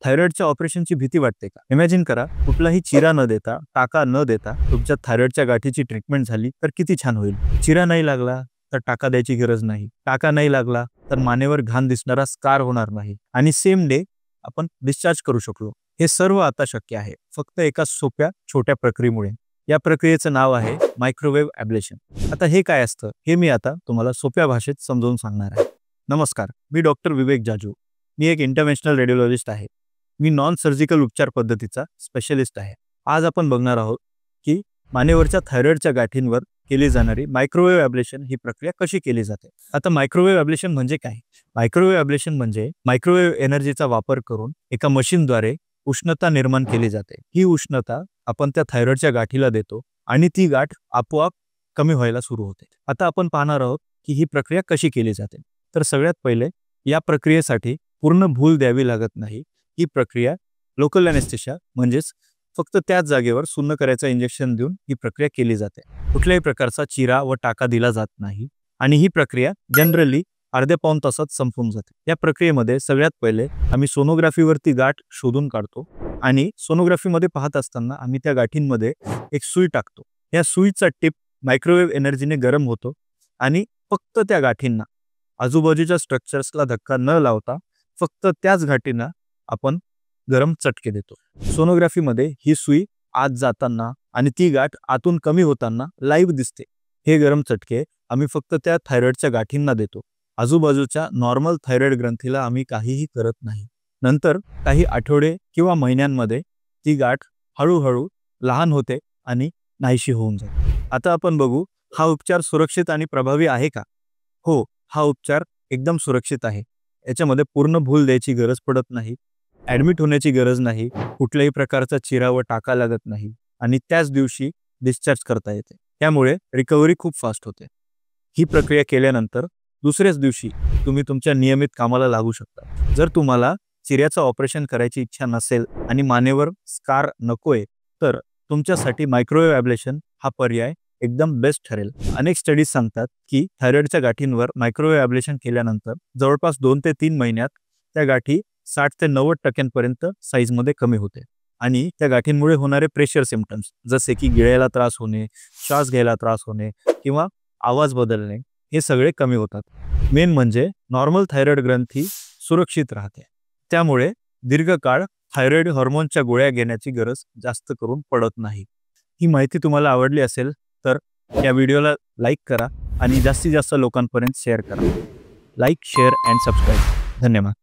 थायरॉइडच्या ऑपरेशनची भीती वाटते का? इमॅजिन करा, कुठलाही चिरा न देता, टाका न देता तुमच्या थायरॉइडच्या गाठीची ट्रीटमेंट झाली तर किती छान होईल. चिरा नाही लागला तर टाका द्यायची गरज नाही. टाका नाही लागला तर मानेवर घाण दिसणारा स्कार होणार नाही आणि सेम डे आपण डिस्चार्ज करू शकलो. हे सर्व आता शक्य आहे फक्त एका सोप्या छोट्या प्रक्रियेमुळे. या प्रक्रियेचं नाव आहे मायक्रोवेव्ह ॲब्लेशन. आता हे काय असतं हे मी आता तुम्हाला सोप्या भाषेत समजावून सांगणार आहे. नमस्कार, मी डॉक्टर विवेक जाजू. मी एक इंटरव्हेन्शनल रेडिओलॉजिस्ट आहे. मी नॉन सर्जिकल उपचार पद्धतीचा स्पेशलिस्ट आहे. आज आपण बघणार आहोत की मानेवरच्या थायरॉइडच्या गाठींवर केली जाणारी मायक्रोवेव्ह ॲब्लेशन ही प्रक्रिया कशी केली जाते. आता मायक्रोवेव्ह ॲब्लेशन म्हणजे काय? मायक्रोवेव्ह ॲब्लेशन म्हणजे मायक्रोवेव्ह एनर्जीचा वापर करून एका मशीनद्वारे उष्णता निर्माण केली जाते. ही उष्णता आपण त्या थायरॉइडच्या गाठीला देतो आणि ती गाठ आपोआप कमी व्हायला सुरू होते. आता आपण पाहणार आहोत की ही प्रक्रिया कशी केली जाते. तर सगळ्यात पहिले या प्रक्रियेसाठी पूर्ण भूल द्यावी लागत नाही. ही प्रक्रिया लोकल ॲनेस्थेशिया म्हणजेच फक्त त्याच जागेवर सुन्न करायचं इंजेक्शन देऊन ही प्रक्रिया केली जाते. कुठल्याही प्रकारचा चिरा व टाका दिला जात नाही आणि ही प्रक्रिया जनरली अर्ध्या पाऊण तासात संपून जाते. या प्रक्रियेमध्ये सगळ्यात पहिले आम्ही सोनोग्राफीवरती गाठ शोधून काढतो आणि सोनोग्राफीमध्ये पाहत असताना आम्ही त्या गाठींमध्ये एक सुई टाकतो. या सुईचा टिप मायक्रोवेव्ह एनर्जीने गरम होतो आणि फक्त त्या गाठींना, आजूबाजूच्या स्ट्रक्चर्सला धक्का न लावता फक्त त्याच गाठींना आपण गरम चटके देतो. सोनोग्राफीमध्ये ही सुई आत जाताना आणि ती गाठ आतून कमी होताना लाईव्ह दिसते. हे गरम चटके आम्ही फक्त त्या थायरॉइडच्या गाठींना देतो. आजूबाजूच्या नॉर्मल थायरॉइड ग्रंथीला आम्ही काहीही करत नाही. नंतर काही आठवडे किंवा महिन्यांमध्ये ती गाठ हळूहळू लहान होते आणि नाहीशी होऊन जाते. आता आपण बघू, हा उपचार सुरक्षित आणि प्रभावी आहे का? हो, हा उपचार एकदम सुरक्षित आहे. याच्यामध्ये पूर्ण भूल द्यायची गरज पडत नाही, ॲडमिट होण्याची गरज नाही, कुठल्याही प्रकारचा चिरा व टाका लागत नाही आणि त्याच दिवशी डिस्चार्ज करता येते. त्यामुळे रिकव्हरी खूप फास्ट होते. ही प्रक्रिया केल्यानंतर दुसऱ्याच दिवशी तुम्ही तुमच्या नियमित कामाला लागू शकता. जर तुम्हाला चिऱ्याचं ऑपरेशन करायची इच्छा नसेल आणि मानेवर स्कार नकोय तर तुमच्यासाठी मायक्रोवेव्ह ॲब्लेशन हा पर्याय एकदम बेस्ट ठरेल. अनेक स्टडीज सांगतात की थायरॉइडच्या गाठींवर मायक्रोवेव्ह ॲब्लेशन केल्यानंतर जवळपास 2 ते 3 महिन्यात त्या गाठी 60 ते 90% साईजमध्ये कमी होते आणि त्या गाठींमुळे होणारे प्रेशर सिम्पटम्स जसे की गिळायला त्रास होणे, श्वास घ्यायला त्रास होणे किंवा आवाज बदलणे हे सगळे कमी होतात. मेन म्हणजे नॉर्मल थायरॉइड ग्रंथी सुरक्षित राहते. त्यामुळे दीर्घकाळ थायरॉइड हॉर्मोनच्या गोळ्या घेण्याची गरज जास्त करून पडत नाही. ही माहिती तुम्हाला आवडली असेल तर या व्हिडिओला लाईक करा आणि जास्तीत जास्त लोकांपर्यंत शेअर करा. Like, share and subscribe. धन्यवाद.